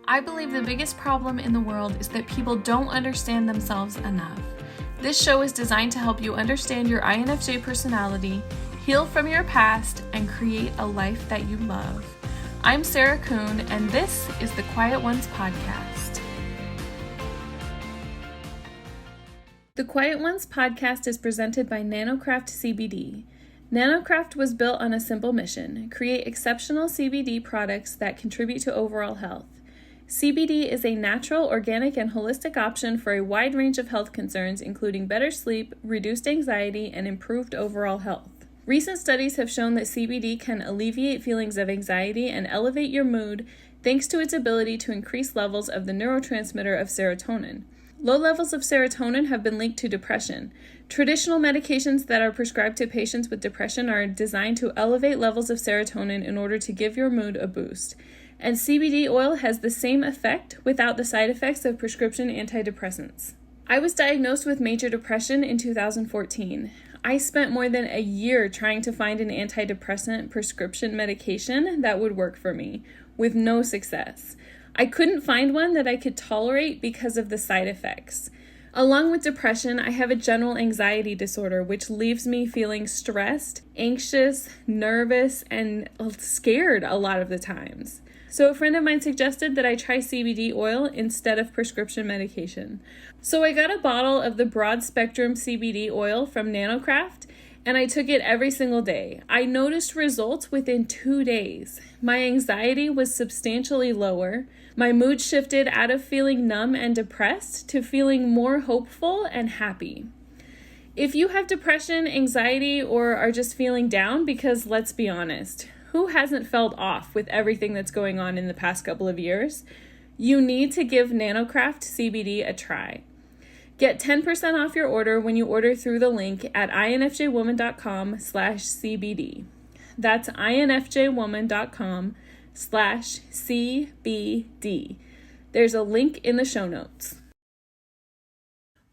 I believe the biggest problem in the world is that people don't understand themselves enough. This show is designed to help you understand your INFJ personality, heal from your past, and create a life that you love. I'm Sarah Kuhn, and this is the Quiet Ones podcast. The Quiet Ones podcast is presented by Nanocraft CBD. Nanocraft was built on a simple mission: create exceptional CBD products that contribute to overall health. CBD is a natural, organic, and holistic option for a wide range of health concerns, including better sleep, reduced anxiety, and improved overall health. Recent studies have shown that CBD can alleviate feelings of anxiety and elevate your mood thanks to its ability to increase levels of the neurotransmitter of serotonin. Low levels of serotonin have been linked to depression. Traditional medications that are prescribed to patients with depression are designed to elevate levels of serotonin in order to give your mood a boost. And CBD oil has the same effect without the side effects of prescription antidepressants. I was diagnosed with major depression in 2014. I spent more than a year trying to find an antidepressant prescription medication that would work for me, with no success. I couldn't find one that I could tolerate because of the side effects. Along with depression, I have a general anxiety disorder, which leaves me feeling stressed, anxious, nervous, and scared a lot of the times. So a friend of mine suggested that I try CBD oil instead of prescription medication. So I got a bottle of the broad spectrum CBD oil from Nanocraft, and I took it every single day. I noticed results within 2 days. My anxiety was substantially lower. My mood shifted out of feeling numb and depressed to feeling more hopeful and happy. If you have depression, anxiety, or are just feeling down, because let's be honest, who hasn't felt off with everything that's going on in the past couple of years? You need to give Nanocraft CBD a try. Get 10% off your order when you order through the link at infjwoman.com/CBD. That's infjwoman.com/CBD. There's a link in the show notes.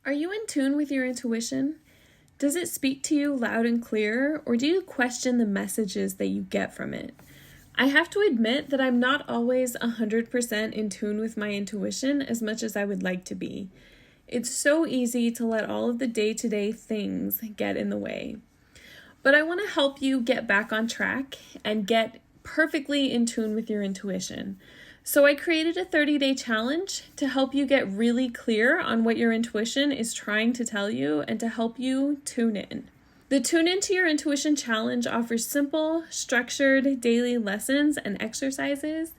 Are you in tune with your intuition? Does it speak to you loud and clear, or do you question the messages that you get from it? I have to admit that I'm not always 100% in tune with my intuition as much as I would like to be. It's so easy to let all of the day-to-day things get in the way. But I want to help you get back on track and get perfectly in tune with your intuition. So I created a 30-day challenge to help you get really clear on what your intuition is trying to tell you and to help you tune in. The Tune Into Your Intuition Challenge offers simple, structured daily lessons and exercises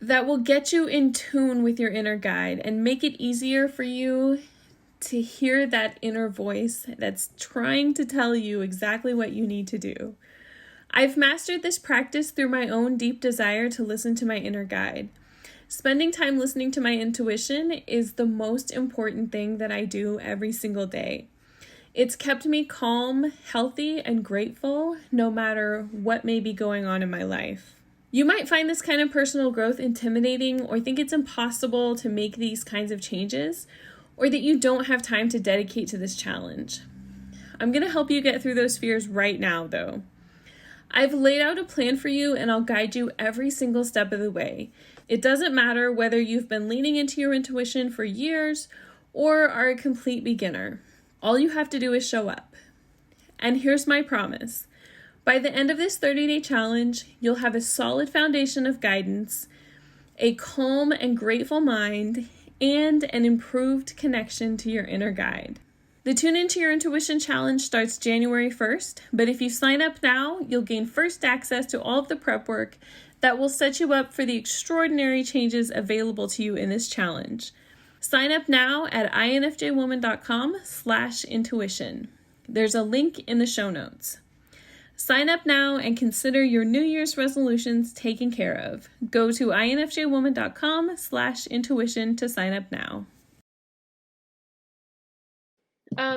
that will get you in tune with your inner guide and make it easier for you to hear that inner voice that's trying to tell you exactly what you need to do. I've mastered this practice through my own deep desire to listen to my inner guide. Spending time listening to my intuition is the most important thing that I do every single day. It's kept me calm, healthy, and grateful no matter what may be going on in my life. You might find this kind of personal growth intimidating or think it's impossible to make these kinds of changes, or that you don't have time to dedicate to this challenge. I'm going to help you get through those fears right now, though. I've laid out a plan for you, and I'll guide you every single step of the way. It doesn't matter whether you've been leaning into your intuition for years or are a complete beginner. All you have to do is show up. And here's my promise. By the end of this 30-day challenge, you'll have a solid foundation of guidance, a calm and grateful mind, and an improved connection to your inner guide. The Tune Into Your Intuition Challenge starts January 1st, but if you sign up now, you'll gain first access to all of the prep work that will set you up for the extraordinary changes available to you in this challenge. Sign up now at infjwoman.com/intuition. There's a link in the show notes. Sign up now and consider your New Year's resolutions taken care of. Go to infjwoman.com/intuition to sign up now.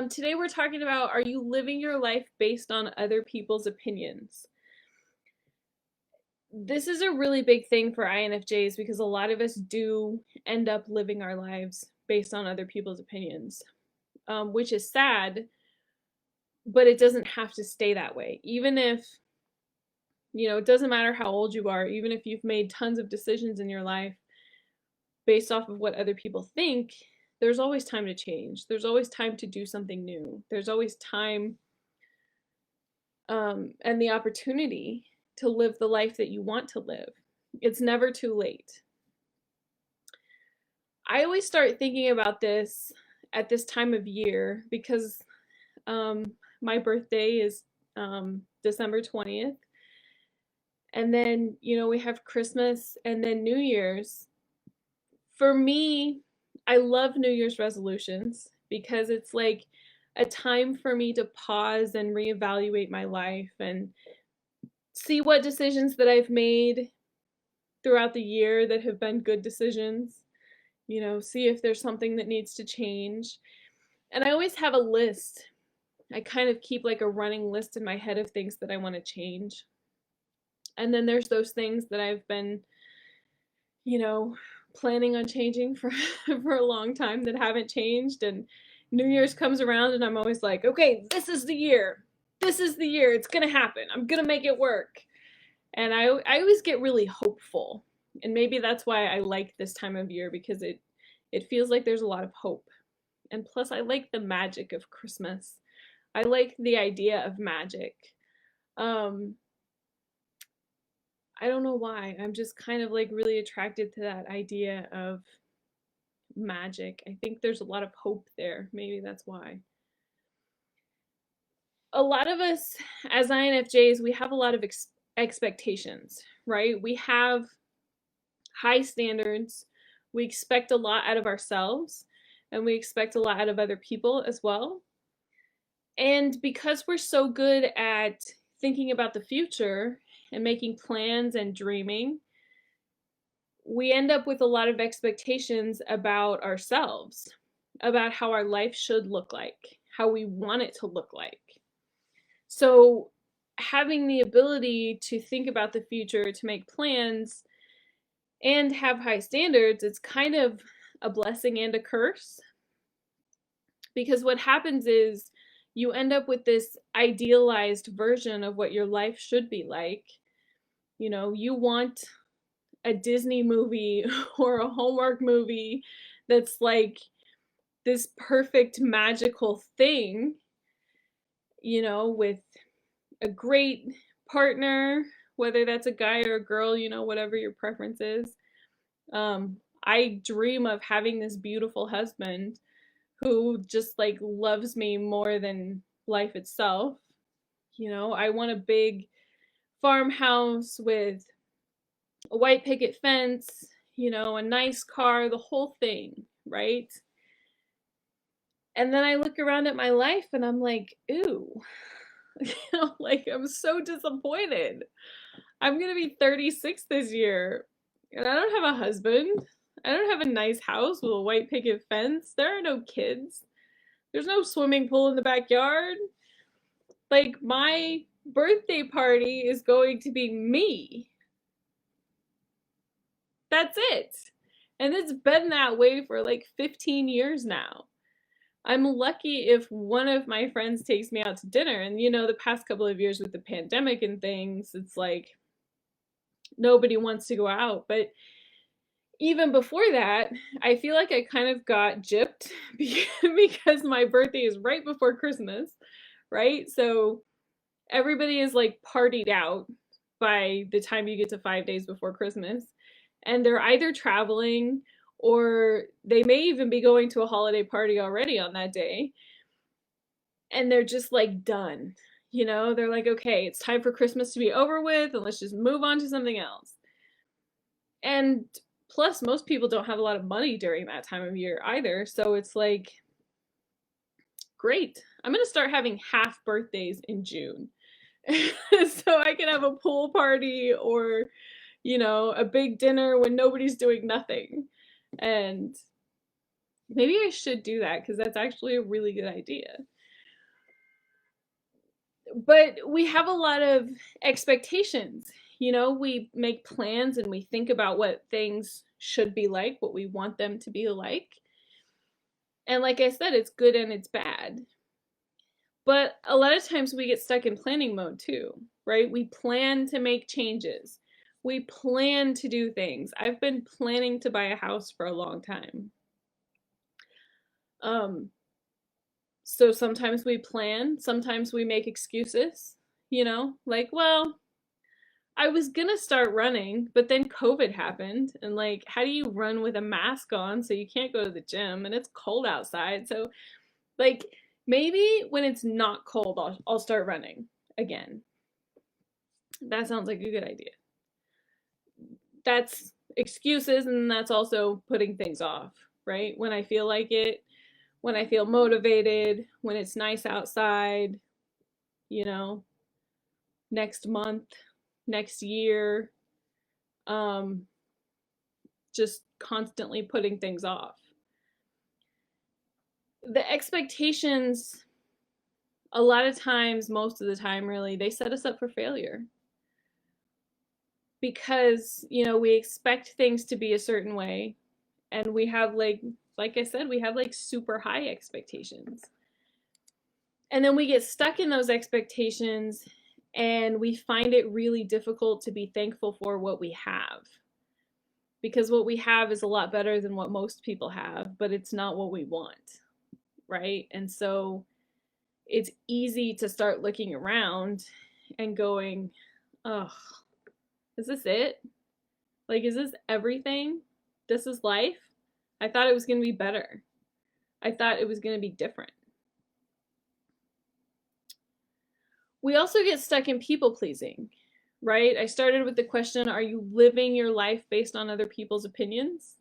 Today we're talking about, are you living your life based on other people's opinions? This is a really big thing for INFJs because a lot of us do end up living our lives based on other people's opinions, which is sad, but it doesn't have to stay that way. Even if, it doesn't matter how old you are, even if you've made tons of decisions in your life, based off of what other people think, there's always time to change. There's always time to do something new. There's always time and the opportunity to live the life that you want to live. It's never too late. I always start thinking about this at this time of year because my birthday is December 20th. And then, we have Christmas and then New Year's. For me, I love New Year's resolutions because it's like a time for me to pause and reevaluate my life and see what decisions that I've made throughout the year that have been good decisions, see if there's something that needs to change. And I always have a list. I kind of keep like a running list in my head of things that I want to change. And then there's those things that I've been, planning on changing for for a long time that haven't changed. And New Year's comes around and I'm always like, okay, this is the year. This is the year. It's going to happen. I'm going to make it work. And I always get really hopeful. And maybe that's why I like this time of year, because it feels like there's a lot of hope. And plus I like the magic of Christmas. I like the idea of magic. I don't know why. I'm just kind of like really attracted to that idea of magic. I think there's a lot of hope there. Maybe that's why. A lot of us as INFJs, we have a lot of expectations, right? We have high standards. We expect a lot out of ourselves, and we expect a lot out of other people as well. And because we're so good at thinking about the future and making plans and dreaming, we end up with a lot of expectations about ourselves, about how our life should look like, how we want it to look like. So having the ability to think about the future, to make plans, and have high standards, it's kind of a blessing and a curse. Because what happens is you end up with this idealized version of what your life should be like. You want a Disney movie or a Hallmark movie that's like this perfect magical thing, with a great partner, whether that's a guy or a girl, whatever your preference is. I dream of having this beautiful husband who just like loves me more than life itself. I want a big farmhouse with a white picket fence, a nice car, the whole thing, right? And then I look around at my life and I'm like, ooh, like I'm so disappointed. I'm going to be 36 this year and I don't have a husband. I don't have a nice house with a white picket fence. There are no kids. There's no swimming pool in the backyard. Like, my birthday party is going to be me. That's it. And it's been that way for like 15 years now. I'm lucky if one of my friends takes me out to dinner. And the past couple of years with the pandemic and things, it's like nobody wants to go out. But even before that, I feel like I kind of got gypped because my birthday is right before Christmas, right? So everybody is like partied out by the time you get to 5 days before Christmas. And they're either traveling or they may even be going to a holiday party already on that day. And they're just like done. They're like, okay, it's time for Christmas to be over with and let's just move on to something else. And plus, most people don't have a lot of money during that time of year either. So it's like, great. I'm going to start having half birthdays in June. So I can have a pool party or, a big dinner when nobody's doing nothing. And maybe I should do that because that's actually a really good idea. But we have a lot of expectations. We make plans and we think about what things should be like, what we want them to be like. And like I said, it's good and it's bad. But a lot of times we get stuck in planning mode too, right? We plan to make changes. We plan to do things. I've been planning to buy a house for a long time. So sometimes we plan, sometimes we make excuses, like, well, I was gonna start running, but then COVID happened, and like, how do you run with a mask on so you can't go to the gym and it's cold outside? So, like, maybe when it's not cold, I'll start running again. That sounds like a good idea. That's excuses, and that's also putting things off, right? When I feel like it, when I feel motivated, when it's nice outside, you know, next month, next year, um, just constantly putting things off. The expectations, a lot of times, most of the time, really, they set us up for failure because, we expect things to be a certain way, and we have, like I said, we have like super high expectations. And then we get stuck in those expectations and we find it really difficult to be thankful for what we have. Because what we have is a lot better than what most people have, but it's not what we want, right? And so it's easy to start looking around and going, "Oh, is this it? Like, is this everything? This is life? I thought it was going to be better. I thought it was going to be different." We also get stuck in people pleasing, right? I started with the question, are you living your life based on other people's opinions,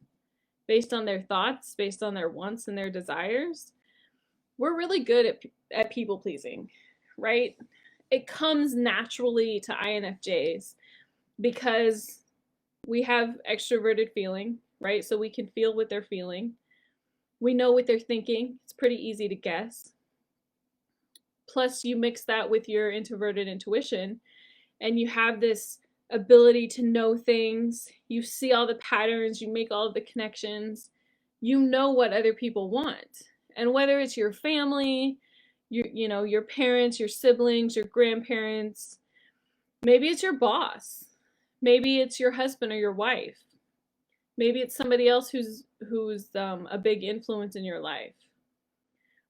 based on their thoughts, based on their wants and their desires? We're really good at people pleasing, right? It comes naturally to INFJs because we have extroverted feeling, right? So we can feel what they're feeling. We know what they're thinking. It's pretty easy to guess. Plus, you mix that with your introverted intuition, and you have this ability to know things. You see all the patterns, you make all of the connections. You know what other people want. And whether it's your family, your parents, your siblings, your grandparents, maybe it's your boss, maybe it's your husband or your wife, maybe it's somebody else who's a big influence in your life.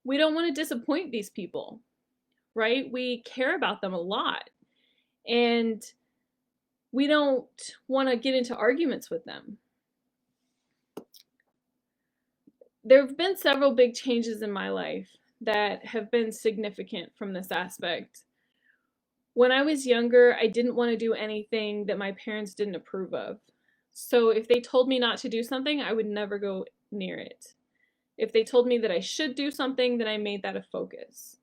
We don't want to disappoint these people, right? We care about them a lot, and we don't want to get into arguments with them. There have been several big changes in my life that have been significant from this aspect. When I was younger, I didn't want to do anything that my parents didn't approve of. So if they told me not to do something, I would never go near it. If they told me that I should do something, then I made that a focus.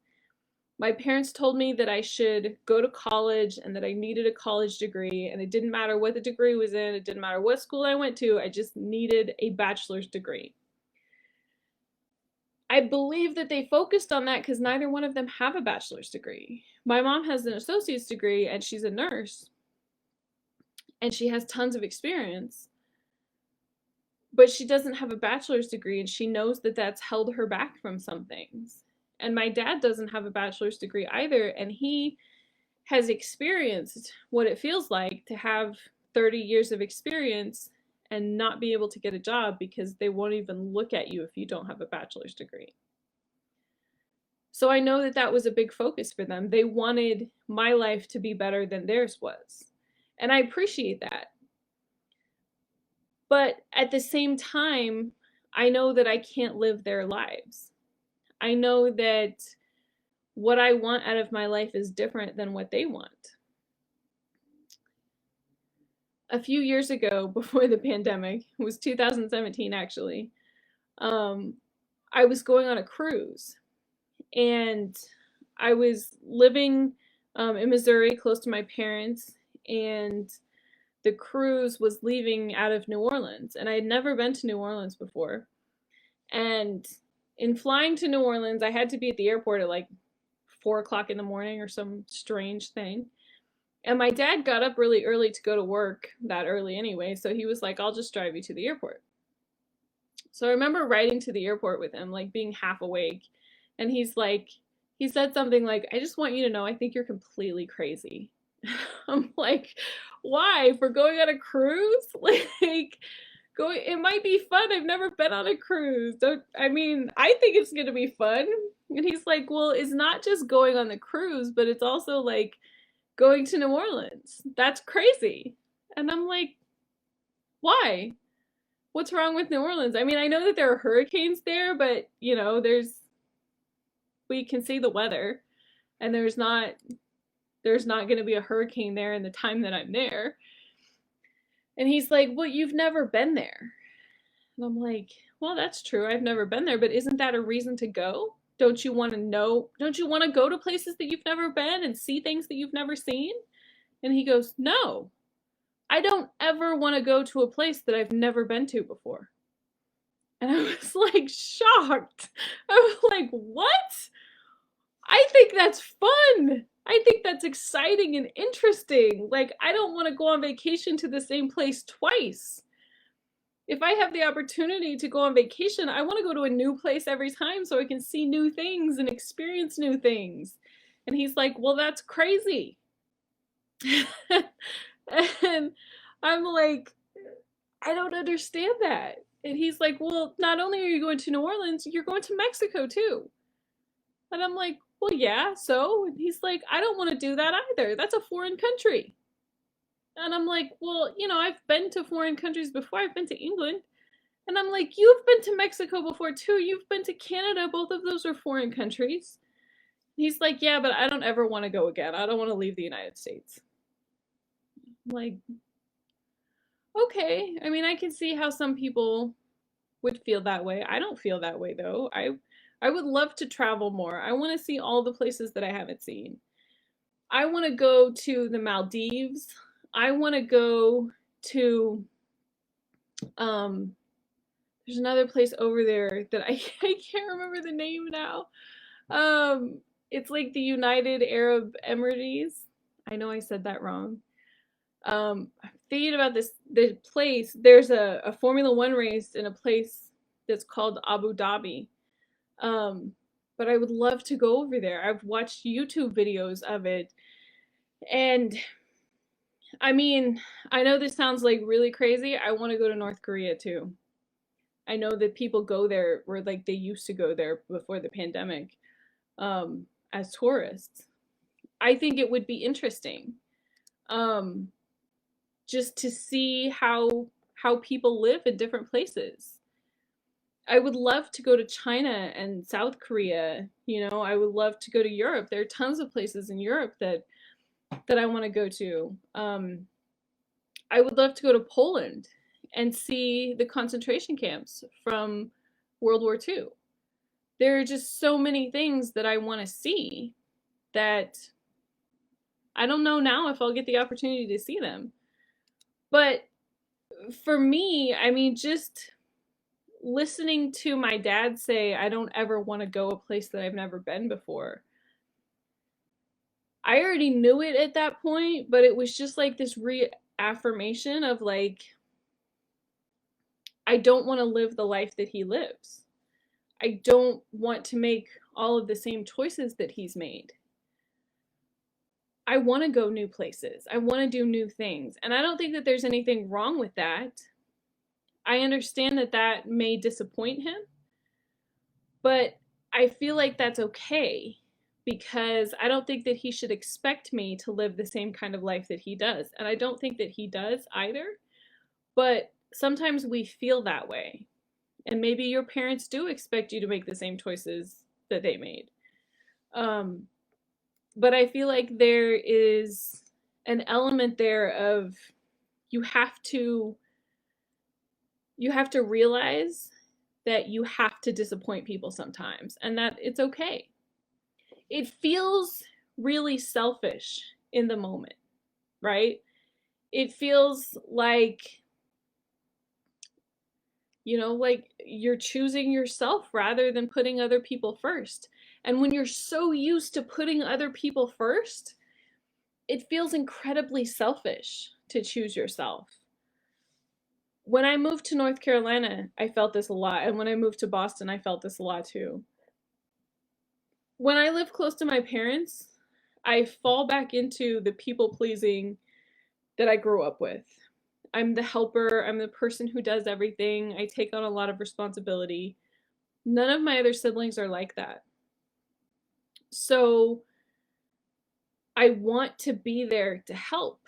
My parents told me that I should go to college and that I needed a college degree, and it didn't matter what the degree was in, it didn't matter what school I went to, I just needed a bachelor's degree. I believe that they focused on that because neither one of them have a bachelor's degree. My mom has an associate's degree and she's a nurse and she has tons of experience, but she doesn't have a bachelor's degree, and she knows that that's held her back from some things. And my dad doesn't have a bachelor's degree either, and he has experienced what it feels like to have 30 years of experience and not be able to get a job because they won't even look at you if you don't have a bachelor's degree. So I know that that was a big focus for them. They wanted my life to be better than theirs was. And I appreciate that. But at the same time, I know that I can't live their lives. I know that what I want out of my life is different than what they want. A few years ago, before the pandemic, it was 2017 actually, I was going on a cruise, and I was living in Missouri close to my parents, and the cruise was leaving out of New Orleans, and I had never been to New Orleans before. And in flying to New Orleans, I had to be at the airport at like 4 o'clock in the morning or some strange thing. And my dad got up really early to go to work that early anyway, so he was like, I'll just drive you to the airport. So I remember riding to the airport with him, like being half awake. And he said something like, I just want you to know, I think you're completely crazy. I'm like, why? For going on a cruise? Like, it might be fun. I've never been on a cruise. I mean, I think it's gonna be fun. And he's like, well, it's not just going on the cruise, but it's also like going to New Orleans. That's crazy. And I'm like, why? What's wrong with New Orleans? I mean, I know that there are hurricanes there, but we can see the weather, and there's not going to be a hurricane there in the time that I'm there. And he's like, well, you've never been there. And I'm like, well, that's true. I've never been there, but isn't that a reason to go? Don't you want to know? Don't you want to go to places that you've never been and see things that you've never seen? And he goes, no, I don't ever want to go to a place that I've never been to before. And I was like shocked. I was like, what? I think that's fun. I think that's exciting and interesting. Like, I don't want to go on vacation to the same place twice. If I have the opportunity to go on vacation, I want to go to a new place every time so I can see new things and experience new things. And he's like, well, that's crazy. And I'm like, I don't understand that. And he's like, well, not only are you going to New Orleans, you're going to Mexico too. And I'm like, well, yeah, so? And he's like, I don't want to do that either. That's a foreign country. And I'm like, well, I've been to foreign countries before. I've been to England. And I'm like, you've been to Mexico before too. You've been to Canada. Both of those are foreign countries. He's like, yeah, but I don't ever want to go again. I don't want to leave the United States. I'm like, okay. I mean, I can see how some people would feel that way. I don't feel that way though. I would love to travel more. I want to see all the places that I haven't seen. I want to go to the Maldives. I want to go to there's another place over there that I can't remember the name now. It's like the United Arab Emirates. I know I said that wrong. I'm thinking about the place. There's a Formula One race in a place that's called Abu Dhabi. But I would love to go over there. I've watched YouTube videos of it. And I mean, I know this sounds like really crazy. I want to go to North Korea too. I know that people go there, or like they used to go there before the pandemic, as tourists. I think it would be interesting, um, just to see how people live in different places. I would love to go to China and South Korea. I would love to go to Europe. There are tons of places in Europe that I want to go to. I would love to go to Poland and see the concentration camps from World War II. There are just so many things that I want to see that I don't know now if I'll get the opportunity to see them. But for me, I mean, just listening to my dad say, I don't ever want to go a place that I've never been before. I already knew it at that point, but it was just like this reaffirmation of like, I don't want to live the life that he lives. I don't want to make all of the same choices that he's made. I want to go new places. I want to do new things. And I don't think that there's anything wrong with that. I understand that that may disappoint him, but I feel like that's okay, because I don't think that he should expect me to live the same kind of life that he does. And I don't think that he does either. But sometimes we feel that way. And maybe your parents do expect you to make the same choices that they made. But I feel like there is an element there of you have to realize that you have to disappoint people sometimes, and that it's okay. It feels really selfish in the moment, right? It feels like, like you're choosing yourself rather than putting other people first. And when you're so used to putting other people first, it feels incredibly selfish to choose yourself. When I moved to North Carolina, I felt this a lot. And when I moved to Boston, I felt this a lot too. When I lived close to my parents, I fall back into the people pleasing that I grew up with. I'm the helper, I'm the person who does everything, I take on a lot of responsibility. None of my other siblings are like that. So I want to be there to help.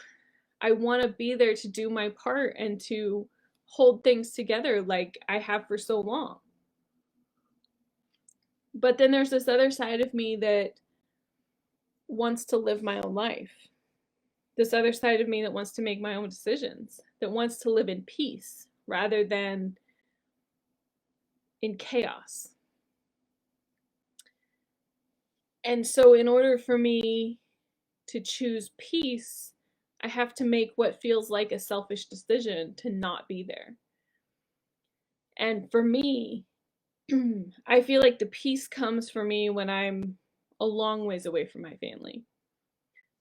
I want to be there to do my part and to hold things together like I have for so long. But then there's this other side of me that wants to live my own life. This other side of me that wants to make my own decisions, that wants to live in peace rather than in chaos. And so, in order for me to choose peace, I have to make what feels like a selfish decision to not be there. And for me, I feel like the peace comes for me when I'm a long ways away from my family,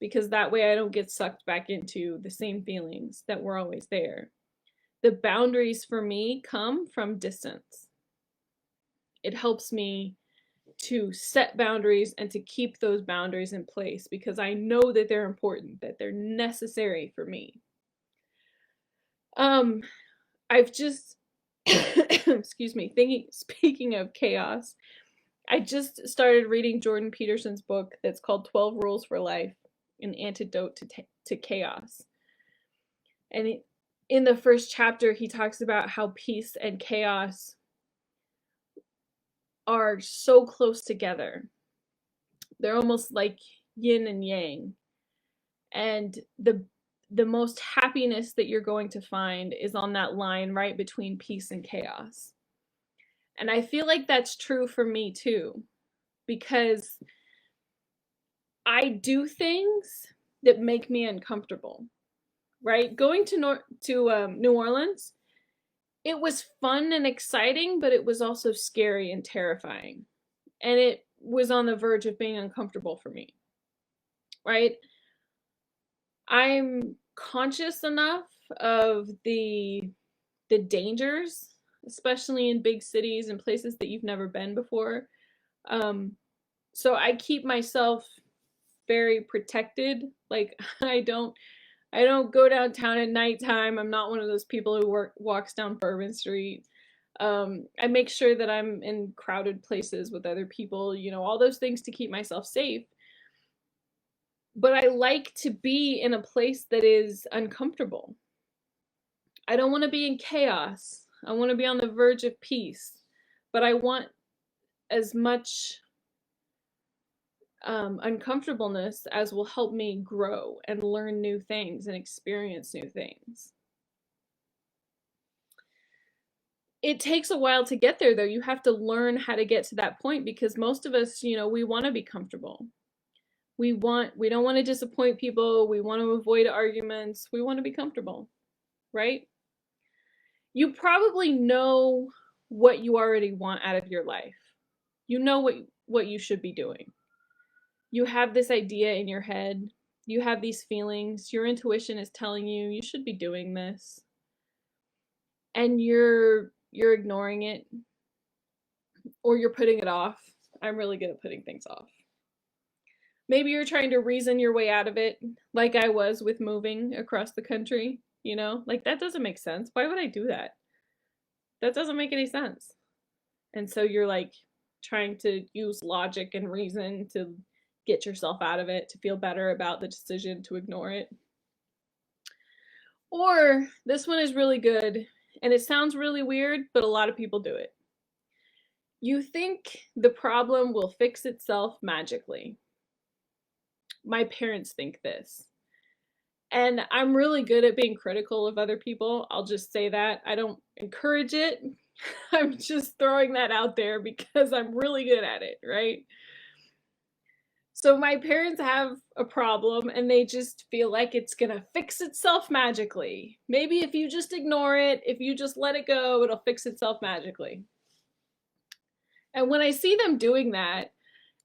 because that way I don't get sucked back into the same feelings that were always there. The boundaries for me come from distance. It helps me to set boundaries and to keep those boundaries in place because I know that they're important, that they're necessary for me. I've just excuse me, speaking of chaos, I just started reading Jordan Peterson's book that's called 12 Rules for Life, an antidote to chaos. And in the first chapter, he talks about how peace and chaos are so close together. They're almost like yin and yang. And the most happiness that you're going to find is on that line right between peace and chaos. And I feel like that's true for me too, because I do things that make me uncomfortable, right? Going to New Orleans, it was fun and exciting, but it was also scary and terrifying. And it was on the verge of being uncomfortable for me, right? I'm conscious enough of the dangers, especially in big cities and places that you've never been before. So I keep myself very protected. Like I don't go downtown at nighttime. I'm not one of those people who walks down Bourbon Street. I make sure that I'm in crowded places with other people, all those things to keep myself safe. But I like to be in a place that is uncomfortable. I don't want to be in chaos. I want to be on the verge of peace. But I want as much uncomfortableness as will help me grow and learn new things and experience new things. It takes a while to get there, though. You have to learn how to get to that point because most of us, we want to be comfortable. We don't want to disappoint people. We want to avoid arguments. We want to be comfortable, right? You probably know what you already want out of your life. You know what you should be doing. You have this idea in your head. You have these feelings. Your intuition is telling you you should be doing this. And you're ignoring it or you're putting it off. I'm really good at putting things off. Maybe you're trying to reason your way out of it, like I was with moving across the country, like that doesn't make sense. Why would I do that? That doesn't make any sense. And so you're like trying to use logic and reason to get yourself out of it, to feel better about the decision to ignore it. Or this one is really good, and it sounds really weird, but a lot of people do it. You think the problem will fix itself magically. My parents think this. And I'm really good at being critical of other people. I'll just say that. I don't encourage it. I'm just throwing that out there because I'm really good at it, right? So my parents have a problem and they just feel like it's gonna fix itself magically. Maybe if you just ignore it, if you just let it go, it'll fix itself magically. And when I see them doing that,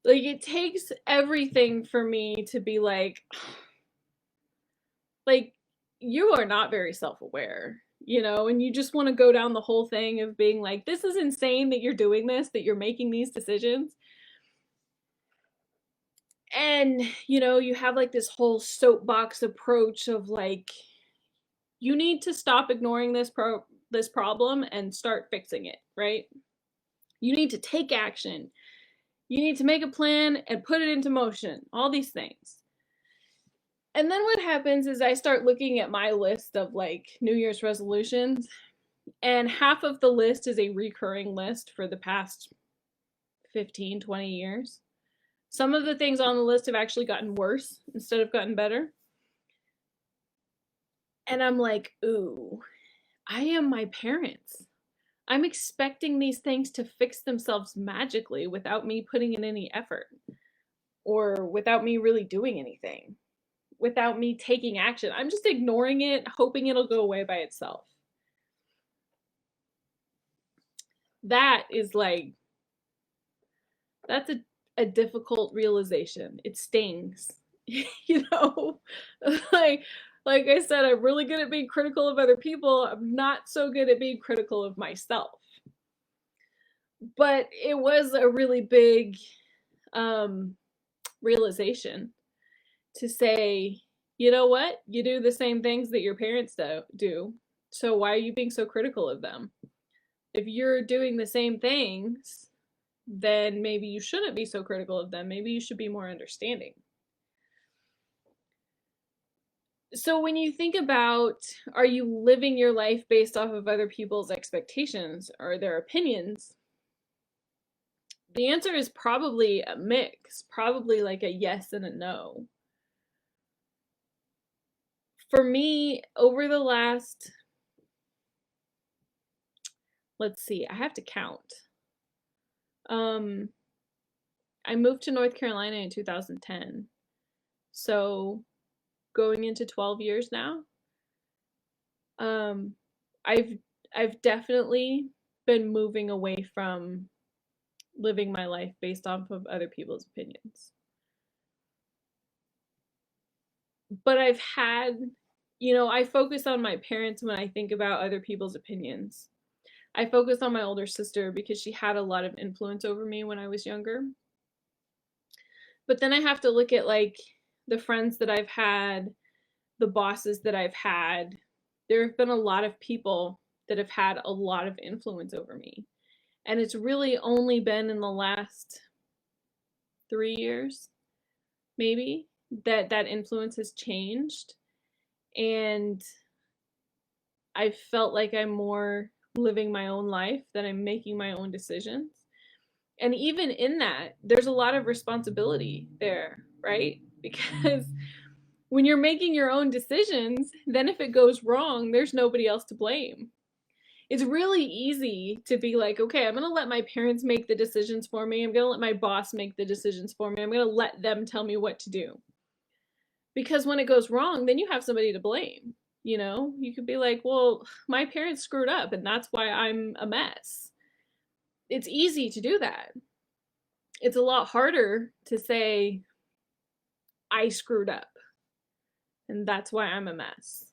like it takes everything for me to be like you are not very self-aware, and you just want to go down the whole thing of being like, this is insane that you're doing this, that you're making these decisions. And, you have like this whole soapbox approach of like, you need to stop ignoring this problem and start fixing it, right? You need to take action. You need to make a plan and put it into motion. All these things. And then what happens is I start looking at my list of like New Year's resolutions, and half of the list is a recurring list for the past 15, 20 years. Some of the things on the list have actually gotten worse instead of gotten better. And I'm like, ooh, I am my parents. I'm expecting these things to fix themselves magically without me putting in any effort, or without me really doing anything, without me taking action. I'm just ignoring it, hoping it'll go away by itself. That is like, that's a difficult realization. It stings. you know, like like I said, I'm really good at being critical of other people. I'm not so good at being critical of myself. But it was a really big um, realization to say, you know what? You do the same things that your parents do. So why are you being so critical of them? If you're doing the same things, then maybe you shouldn't be so critical of them. Maybe you should be more understanding. So when you think about, are you living your life based off of other people's expectations or their opinions? The answer is probably a mix, probably like a yes and a no. For me, over the last, let's see, I have to count. Um, I moved to North Carolina in 2010. So going into 12 years now. Um, I've I've definitely been moving away from living my life based off of other people's opinions. But I've had, I focus on my parents when I think about other people's opinions. I focus on my older sister because she had a lot of influence over me when I was younger. But then I have to look at like the friends that I've had, the bosses that I've had. There have been a lot of people that have had a lot of influence over me. And it's really only been in the last 3 years, maybe, that that influence has changed. And I felt like I'm more living my own life, that I'm making my own decisions. And even in that, there's a lot of responsibility there, right? Because when you're making your own decisions, then if it goes wrong, there's nobody else to blame. It's really easy to be like, okay, I'm going to let my parents make the decisions for me. I'm going to let my boss make the decisions for me. I'm going to let them tell me what to do. Because when it goes wrong, then you have somebody to blame. You could be like, well, my parents screwed up and that's why I'm a mess. It's easy to do that. It's a lot harder to say, I screwed up and that's why I'm a mess.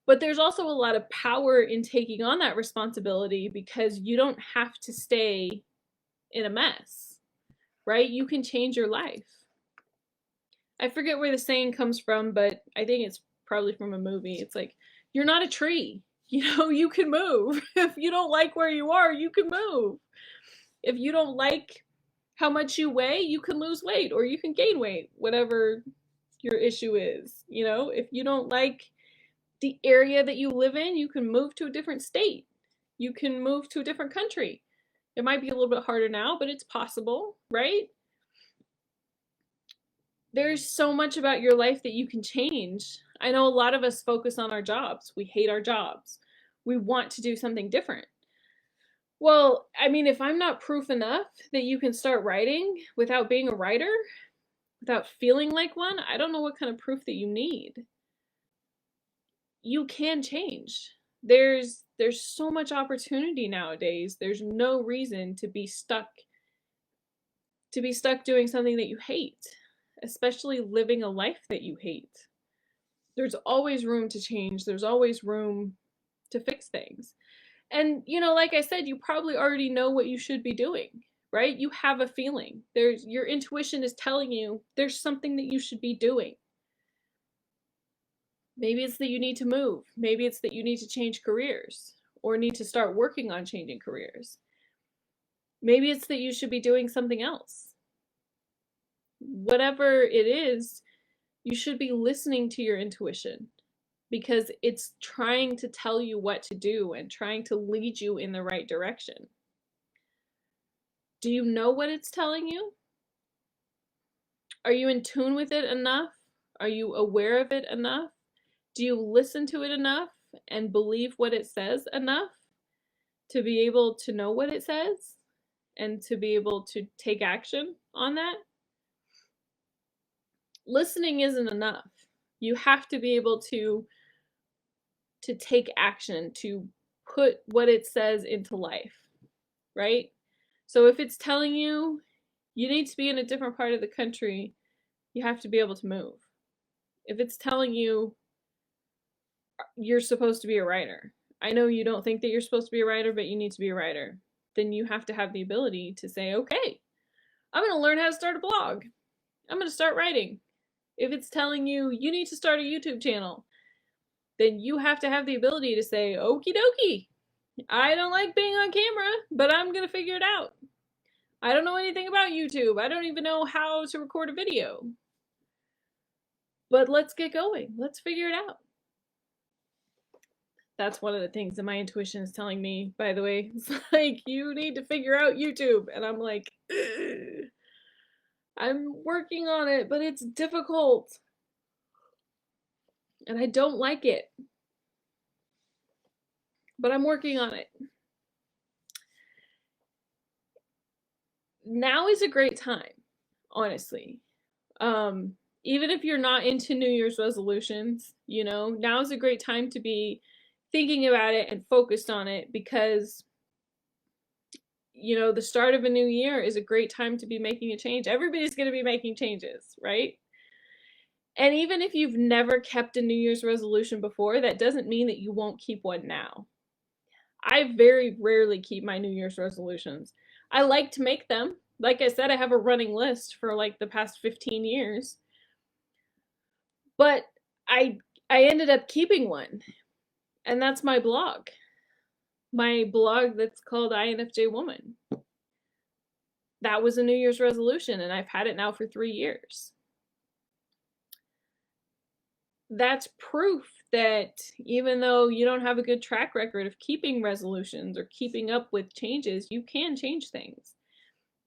But there's also a lot of power in taking on that responsibility because you don't have to stay in a mess, right? You can change your life. I forget where the saying comes from, but I think it's probably from a movie. It's like, you're not a tree. You can move. If you don't like where you are, you can move. If you don't like how much you weigh, you can lose weight or you can gain weight, whatever your issue is. If you don't like the area that you live in, you can move to a different state. You can move to a different country. It might be a little bit harder now, but it's possible, right? There's so much about your life that you can change. I know a lot of us focus on our jobs. We hate our jobs. We want to do something different. Well, I mean, if I'm not proof enough that you can start writing without being a writer, without feeling like one, I don't know what kind of proof that you need. You can change. There's so much opportunity nowadays. There's no reason to be stuck doing something that you hate, especially living a life that you hate. There's always room to change. There's always room to fix things. And like I said, you probably already know what you should be doing, right? You have a feeling. Your intuition is telling you there's something that you should be doing. Maybe it's that you need to move. Maybe it's that you need to change careers or need to start working on changing careers. Maybe it's that you should be doing something else. Whatever it is, you should be listening to your intuition because it's trying to tell you what to do and trying to lead you in the right direction. Do you know what it's telling you? Are you in tune with it enough? Are you aware of it enough? Do you listen to it enough and believe what it says enough to be able to know what it says and to be able to take action on that? Listening isn't enough. You have to be able to take action, to put what it says into life, right? So if it's telling you you need to be in a different part of the country, you have to be able to move. If it's telling you you're supposed to be a writer, I know you don't think that you're supposed to be a writer, but you need to be a writer, then you have to have the ability to say, okay, I'm going to learn how to start a blog. I'm going to start writing. If it's telling you you need to start a YouTube channel, then you have to have the ability to say, okie dokie, I don't like being on camera, but I'm going to figure it out. I don't know anything about YouTube. I don't even know how to record a video. But let's get going. Let's figure it out. That's one of the things that my intuition is telling me, by the way. It's like, you need to figure out YouTube. And I'm like, ugh. I'm working on it, but it's difficult. And I don't like it. But I'm working on it. Now is a great time, honestly. Even if you're not into New Year's resolutions, now is a great time to be thinking about it and focused on it because, the start of a new year is a great time to be making a change. Everybody's going to be making changes, right? And even if you've never kept a New Year's resolution before, that doesn't mean that you won't keep one now. I very rarely keep my New Year's resolutions. I like to make them. Like I said, I have a running list for like the past 15 years. But I ended up keeping one. And that's my blog. My blog that's called INFJ Woman. That was a New Year's resolution, and I've had it now for 3 years. That's proof that even though you don't have a good track record of keeping resolutions or keeping up with changes, you can change things.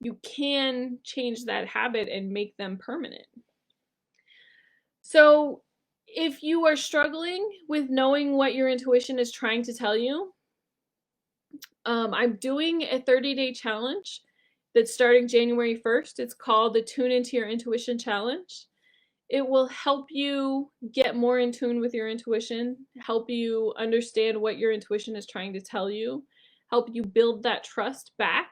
You can change that habit and make them permanent. So if you are struggling with knowing what your intuition is trying to tell you, I'm doing a 30-day challenge that's starting January 1st. It's called the Tune Into Your Intuition Challenge. It will help you get more in tune with your intuition, help you understand what your intuition is trying to tell you, help you build that trust back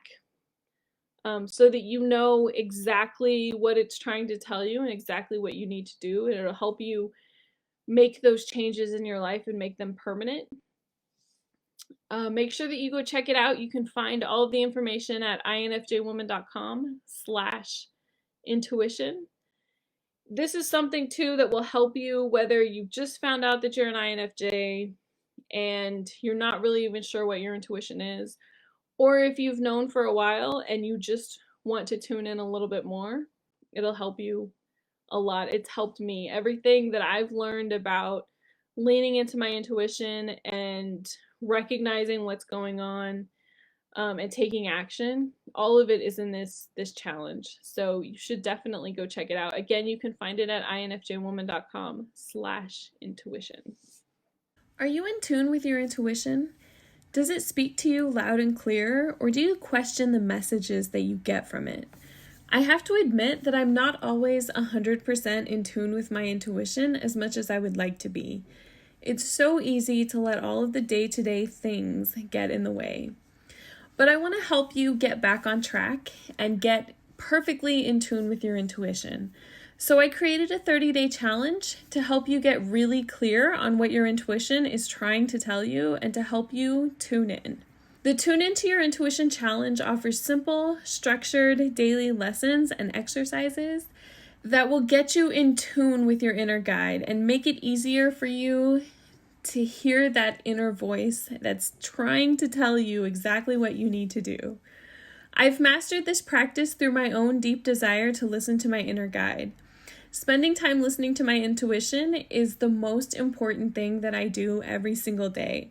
so that you know exactly what it's trying to tell you and exactly what you need to do. And it'll help you make those changes in your life and make them permanent. Make sure that you go check it out. You can find all of the information at infjwoman.com/intuition. This is something too that will help you whether you just found out that you're an INFJ and you're not really even sure what your intuition is, or if you've known for a while and you just want to tune in a little bit more. It'll help you a lot. It's helped me. Everything that I've learned about leaning into my intuition and recognizing what's going on and taking action, all of it is in this challenge. So you should definitely go check it out. Again, you can find it at infjwoman.com/intuition. Are you in tune with your intuition? Does it speak to you loud and clear, or do you question the messages that you get from it? I have to admit that I'm not always 100% in tune with my intuition as much as I would like to be. It's so easy to let all of the day-to-day things get in the way. But I want to help you get back on track and get perfectly in tune with your intuition. So I created a 30-day challenge to help you get really clear on what your intuition is trying to tell you and to help you tune in. The Tune Into Your Intuition Challenge offers simple, structured daily lessons and exercises that will get you in tune with your inner guide and make it easier for you to hear that inner voice that's trying to tell you exactly what you need to do. I've mastered this practice through my own deep desire to listen to my inner guide. Spending time listening to my intuition is the most important thing that I do every single day.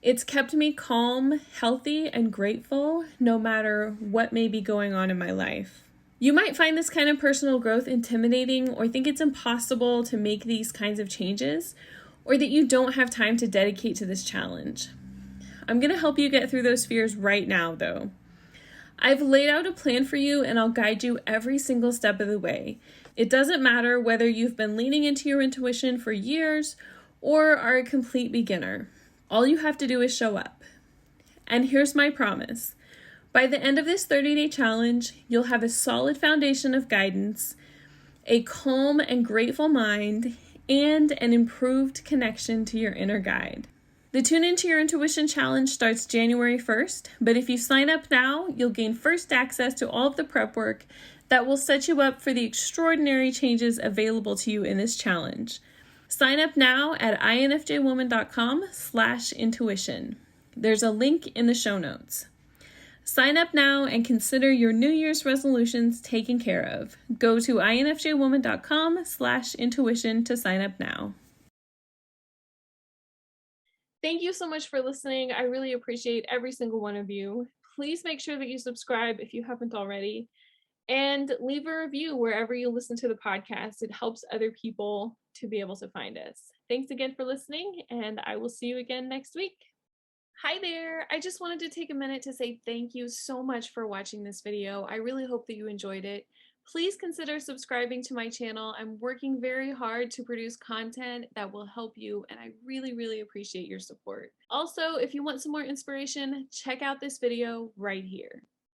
It's kept me calm, healthy, and grateful no matter what may be going on in my life. You might find this kind of personal growth intimidating or think it's impossible to make these kinds of changes, or that you don't have time to dedicate to this challenge. I'm going to help you get through those fears right now, though. I've laid out a plan for you and I'll guide you every single step of the way. It doesn't matter whether you've been leaning into your intuition for years or are a complete beginner. All you have to do is show up. And here's my promise. By the end of this 30-day challenge, you'll have a solid foundation of guidance, a calm and grateful mind, and an improved connection to your inner guide. The Tune Into Your Intuition Challenge starts January 1st, but if you sign up now, you'll gain first access to all of the prep work that will set you up for the extraordinary changes available to you in this challenge. Sign up now at infjwoman.com/intuition. There's a link in the show notes. Sign up now and consider your New Year's resolutions taken care of. Go to infjwoman.com/intuition to sign up now. Thank you so much for listening. I really appreciate every single one of you. Please make sure that you subscribe if you haven't already, and leave a review wherever you listen to the podcast. It helps other people to be able to find us. Thanks again for listening, and I will see you again next week. Hi there. I just wanted to take a minute to say thank you so much for watching this video. I really hope that you enjoyed it. Please consider subscribing to my channel. I'm working very hard to produce content that will help you, and I really, really appreciate your support. Also, if you want some more inspiration, check out this video right here.